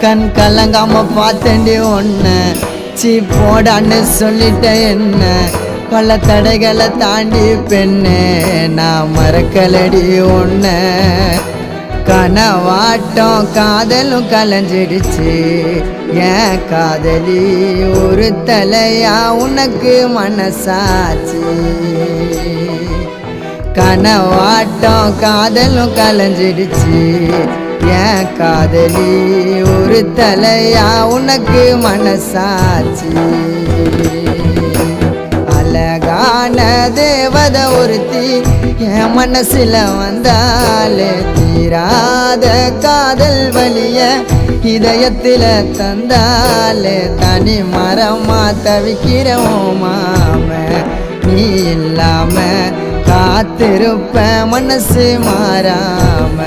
கண் கலங்காம பார்த்தேன்டி ஒன்று சீ போடான்னு சொல்லிட்ட என்ன பல தடைகளை தாண்டி பெண்ணே நான் மறக்கலடி ஒன்று கனவாட்டம் காதலும் கலைஞ்சிடுச்சு ஏன் காதலி ஒரு தலையா உனக்கு மனசாச்சு கனவாட்டம் காதலும் கலைஞ்சிடுச்சு ஏன் காதலி ஒரு தலையா உனக்கு மனசாச்சு அழகான தேவத ஒருத்தி என் மனசுல வந்தாலே தீராத காதல் வலிய இதயத்தில தந்தாலே தனி மரமா தவிக்கிறோம் மாம நீ இல்லாம காத்திருப்ப மனசு மாறாம